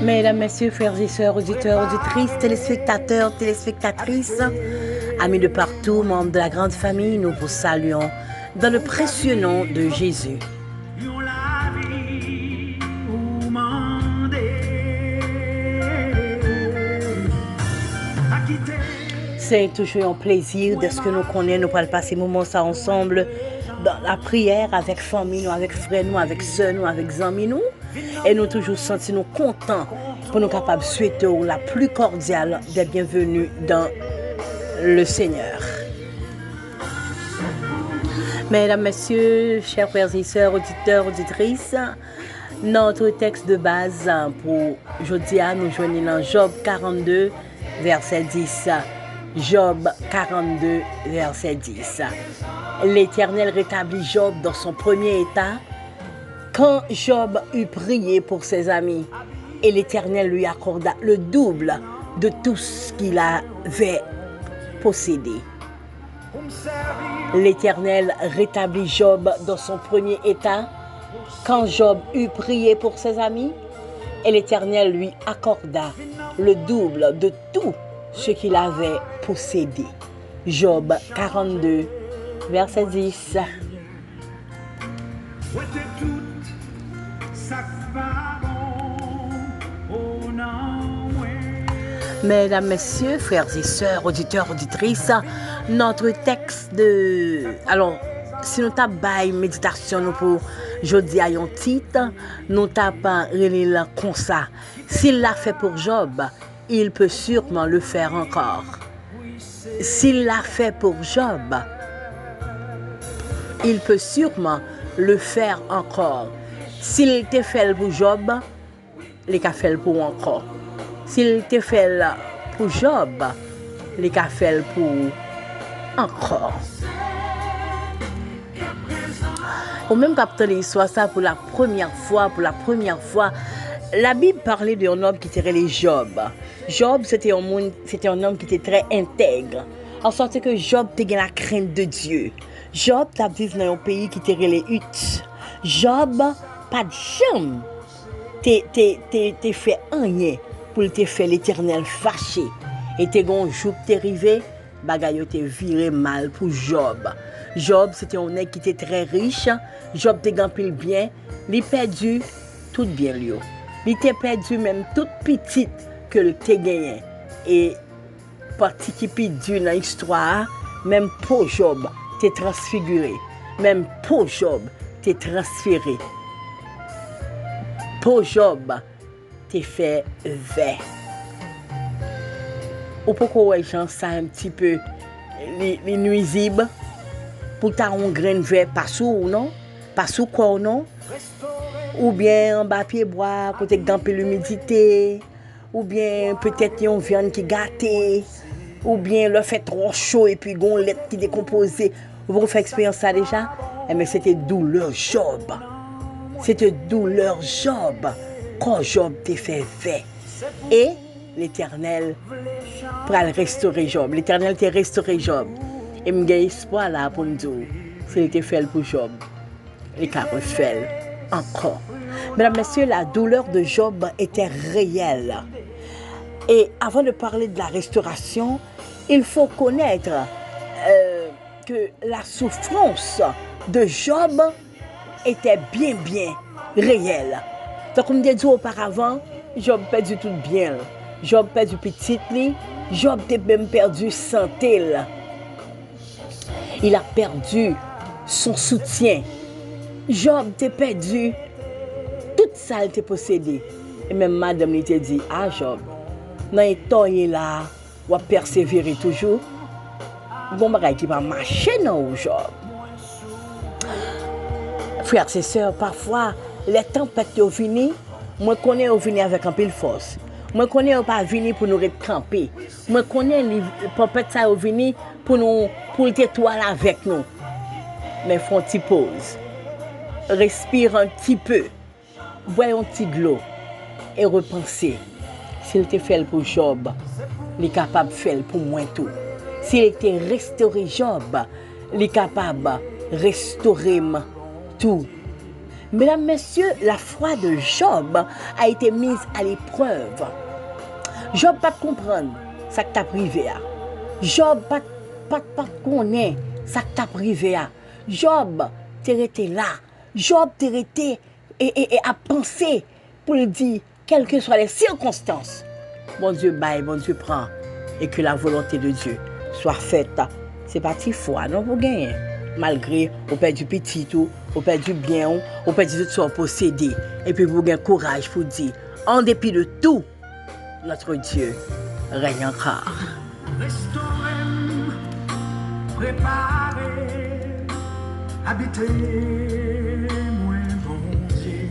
Mesdames, Messieurs, frères et sœurs, auditeurs, auditrices, téléspectateurs, téléspectatrices, amis de partout, membres de la grande famille, nous vous saluons dans le précieux nom de Jésus. C'est toujours un plaisir de ce que nous connaissons, nous pourrons passer moments ça ensemble dans la prière avec famille, nous, avec frères, nous, avec sœurs, nous, avec amis, nous. Et nous toujours sentir nous contents pour nous capables de souhaiter la plus cordiale des bienvenus dans le Seigneur. Mesdames, Messieurs, chers frères et sœurs, auditeurs, auditrices, notre texte de base pour aujourd'hui, nous joignons dans Job 42, verset 10. Job 42, verset 10. L'Éternel rétablit Job dans son premier état quand Job eut prié pour ses amis et l'Éternel lui accorda le double de tout ce qu'il avait possédé. L'Éternel rétablit Job dans son premier état quand Job eut prié pour ses amis et l'Éternel lui accorda le double de tout ce qu'il avait possédé. Job 42, verset 10. Mesdames, Messieurs, frères et sœurs, auditeurs, auditrices, notre texte de... Alors, si nous tapons méditation nous pour jeudi à un titre, nous tapons relire comme ça. S'il l'a fait pour Job, il peut sûrement le faire encore. S'il l'a fait pour Job, il peut sûrement le faire encore. S'il te fait pour Job, il a fait pour encore. S'il te fait pour Job, il a fait pour encore. Ou même capter l'histoire ça pour la première fois, la Bible parlait d'un homme qui était les Job. Job, c'était un homme qui était très intègre. En sorte que Job était la crainte de Dieu. Job t'a vécu dans un pays qui était les Huttes. Job, pas de chambre. T'es fait rien pour te faire l'Éternel fâché. Et t'es un jour que t'es arrivé, bagaille t'es viré mal pour Job. Job, c'était un homme qui était très riche. Job t'es gampé le bien. Il perdu tout bien lui. Il t'a perdu même toute petite que le t'es gagné. Et partie qui perdu dans l'histoire, même pour Job, t'es transfiguré. Même pour Job, t'es transféré. Pour Job, t'es fait vert. Ou pourquoi les gens ça un petit peu les nuisibles pour ta un grain vert pas sous non? Pas sous quoi non? Ou bien en bas pied bois côté gamper l'humidité, ou bien peut-être une viande qui gâtée, ou bien le fait trop chaud et puis gon lait qui décomposé. Vous avez fait expérience ça déjà? Mais c'était douleur Job. C'était douleur Job quand Job t'est fait vert. Et l'Éternel pour restaurer Job. L'Éternel t'a restauré Job. Et j'ai espoir là pour nous dire, s'il était fait pour Job, il a refait encore. Mesdames, Messieurs, la douleur de Job était réelle. Et avant de parler de la restauration, il faut connaître que la souffrance de Job était bien réelle. Donc, comme je dit auparavant, Job perdu tout bien. Job perdu petit lit. Job a même perdu santé. Il a perdu son soutien. Job a perdu tout ça qu'il possédé. Et même madame lui a dit, ah Job, dans les temps là, on va persévérer toujours. Bon bagay qui va marcher non Job. Frères et sœurs, parfois, les tempêtes viennent, moi connais venir avec un peu de force. Moi connais pas venir pour nous camper. Moi connais les tempêtes ça venir pour nous pour être étoile avec nous. Mais font une petite pause. Respire un petit peu. Bois un petit de l'eau et repenser. S'il te fait pour Job, il est capable de faire pour moi tout. S'il était restauré Job, il est capable de restaurer tout. Mesdames, messieurs, la foi de Job a été mise à l'épreuve. Job pas de comprendre ça que t'a privé. Job pas connaît ça que t'a privé. Job t'es resté là. Job t'es resté et a pensé pour lui dire, quelles que soient les circonstances, bon Dieu baille, bon Dieu prend, et que la volonté de Dieu soit faite. C'est pas si foi, non, vous gagnez. Malgré, on perd du petit tout, on perd du bien, on perd du tout soit possédé. Et puis vous gagnez courage pour dire, en dépit de tout, notre Dieu règne encore.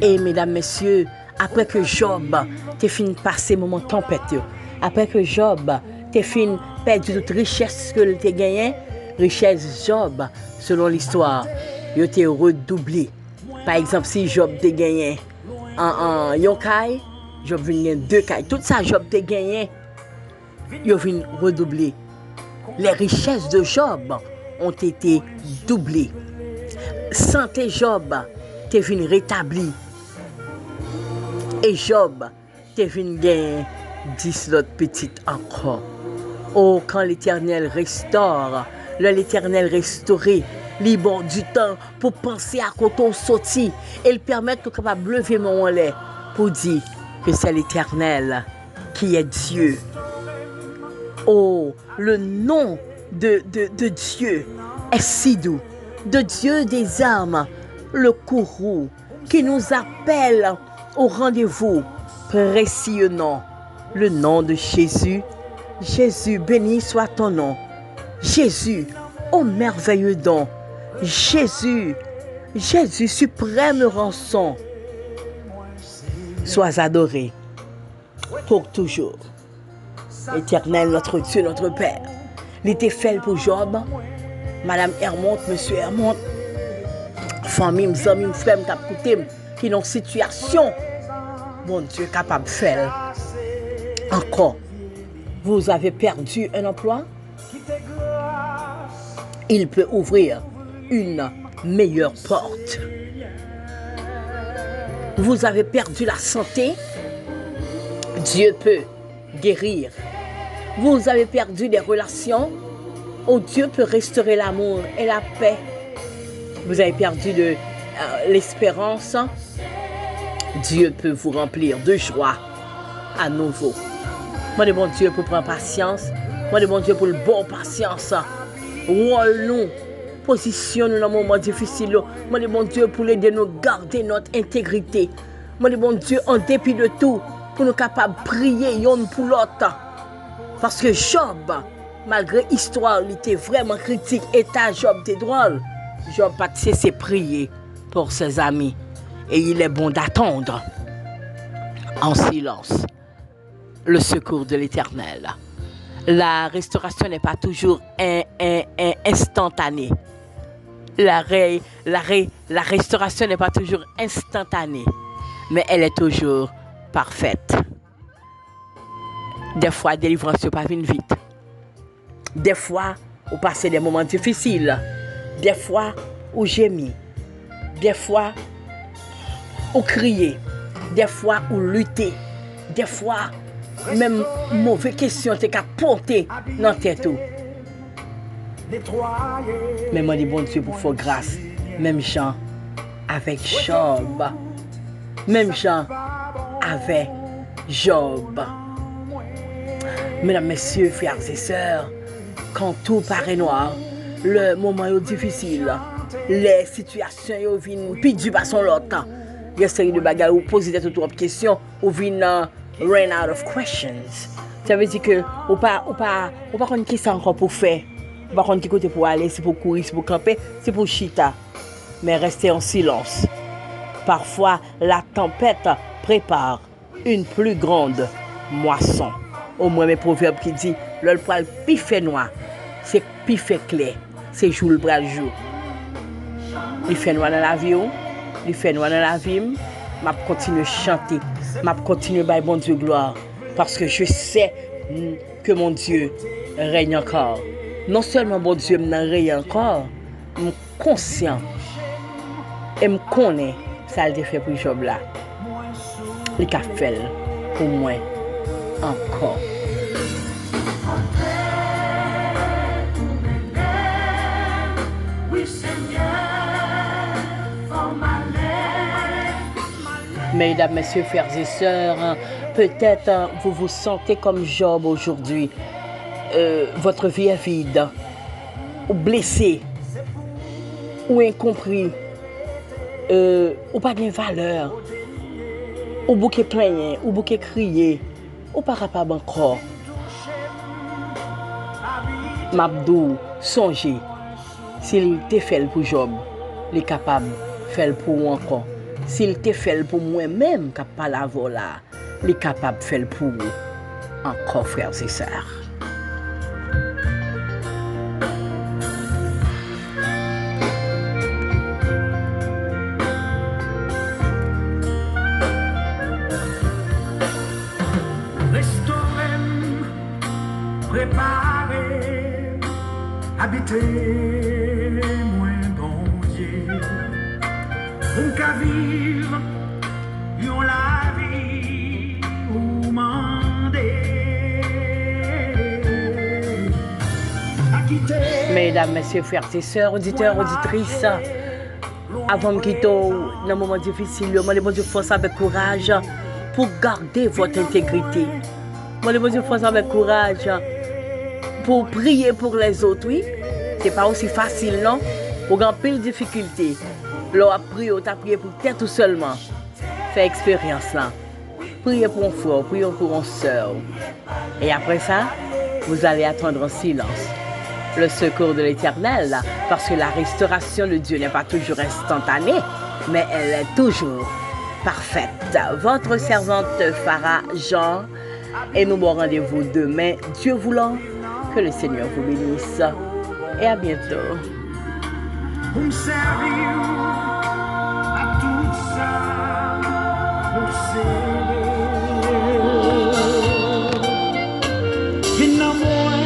Et mesdames, messieurs, après que Job t'ait fini de passer moment tempête, après que Job t'ait fini de perdre toute richesse que t'as gagné, richesse Job, selon l'histoire, il t'est redoublé. Par exemple, si Job t'a gagné en yokai, Job vient gagner 2 cailles. Tout ça, Job t'a gagné, il vient redoubler. Les richesses de Job ont été doublées. Santé Job t'est venu rétabli. Et Job t'est venu gagner 10 autres petites encore. Oh, quand l'Éternel restaure, l'Éternel restauré, libre du temps pour penser à quand on sortit et le permettre de capable lever mon lait pour dire que c'est l'Éternel qui est Dieu. Oh, le nom de Dieu est si doux, de Dieu des armes, le courroux qui nous appelle au rendez-vous, précieux nom, le nom de Jésus. Jésus, béni soit ton nom. Jésus, ô merveilleux don. Jésus, Jésus, suprême rançon. Sois adoré pour toujours. Éternel, notre Dieu, notre Père. Il était fait pour Job. Madame Hermonte, Monsieur Hermonte, famille, mes amis, mes frères, qui ont une situation, bon Dieu, capable de faire. Encore, vous avez perdu un emploi, il peut ouvrir une meilleure porte. Vous avez perdu la santé, Dieu peut guérir. Vous avez perdu des relations, oh Dieu peut restaurer l'amour et la paix. Vous avez perdu de l'espérance, Dieu peut vous remplir de joie à nouveau. Moi, de bon Dieu pour prendre patience, moi, de bon Dieu pour le bon patience. Rôle nous, position nous dans un moment difficile. Moi, de bon Dieu pour aider nous garder notre intégrité. Moi, de bon Dieu en dépit de tout, pour nous capables de prier l'un pour l'autre. Parce que Job, malgré l'histoire, il était vraiment critique, état Job était drôle. Job n'a pas cessé de prier pour ses amis. Et il est bon d'attendre en silence le secours de l'Éternel. La restauration n'est pas toujours instantanée. La restauration n'est pas toujours instantanée, mais elle est toujours parfaite. Des fois, la délivrance n'est pas vite. Des fois, on passe des moments difficiles. Des fois, on gémit. Des fois, on crie. Des fois, on lutte. Des fois, même mauvaise question, t'es qu'à porter dans la tête. Mais moi, dis bon Dieu pour faire grâce. Même Jean avec Job. Même Jean avec Job. Mesdames, messieurs, frères et sœurs, quand tout paraît noir, le moment est difficile, les situations viennent plus du bas son l'autre. Il y a une série de bagages où poser d'autres questions, où viennent run out of questions. Ça veut dire que on pas connaître qui ça encore pour faire. On pas connaître qui côté pour aller, c'est pour courir, c'est pour camper, c'est pour chita. Mais rester en silence. Parfois, la tempête prépare une plus grande moisson. Au moins, mes proverbes qui dit, le poil pi fait noir, c'est pi fait clair, c'est jour le bras le jour. Il fait noir dans la vie, il fait noir dans la vie, m'a continuer à chanter, m'a continuer à bailler bon Dieu gloire, parce que je sais que mon Dieu règne encore. Non seulement mon Dieu me règne encore, je suis conscient et me connais ça le fait pour Job là. Il a fait pour moi encore. Mesdames, messieurs, frères et sœurs, peut-être vous vous sentez comme Job aujourd'hui. Votre vie est vide, ou blessé, ou incompris, ou pas de valeur, ou bouquet plaigné, ou bouquet crié, ou pas capable encore. Mabdou, songez, s'il te fait pour Job, il est capable de faire pour moi encore. S'il te fait pour moi-même, qui pas la vola, il est capable de faire pour vous encore, frères et sœurs. Préparer, habiter, moins bon Dieu. On qu'à vivre, yon la vie, ou mandé. Mesdames, messieurs, frères et sœurs, auditeurs, auditrices, avant de quitter dans un moment difficile, demandez-moi de force avec courage pour garder votre intégrité. Demandez-moi de force avec courage pour prier pour les autres, oui. C'est pas aussi facile, non? Pour gagner pile de difficultés. L'on a prié, on a prié pour tête tout seulement. Fais expérience là. Priez pour un frère, priez pour une soeur. Et après ça, vous allez attendre en silence le secours de l'Éternel, parce que la restauration de Dieu n'est pas toujours instantanée, mais elle est toujours parfaite. Votre servante Farah Jean, et nous avons rendez-vous demain, Dieu voulant. Que le Seigneur vous bénisse et à bientôt. Pour me servir à tout ça, vin en moi,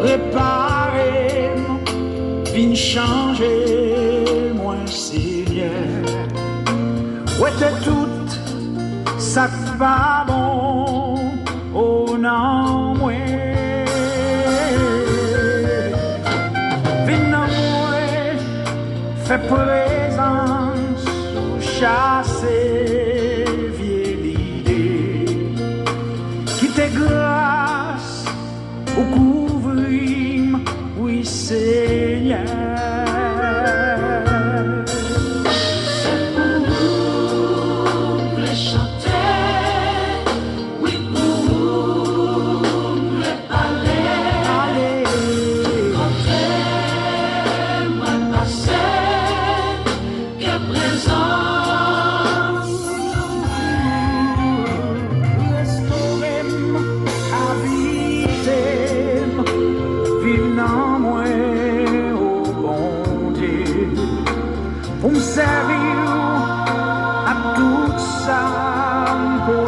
réparer, vin changer, moi Seigneur. Ouais, t'es tout, ça va bon, oh non, moi. Fais présence ou chasser vieille idée qui te grâce ou couvrir, oui Seigneur. C'est pour vous les chanter, oui pour vous les parler, comptez-moi passer. Pour me servir à tout ça, pour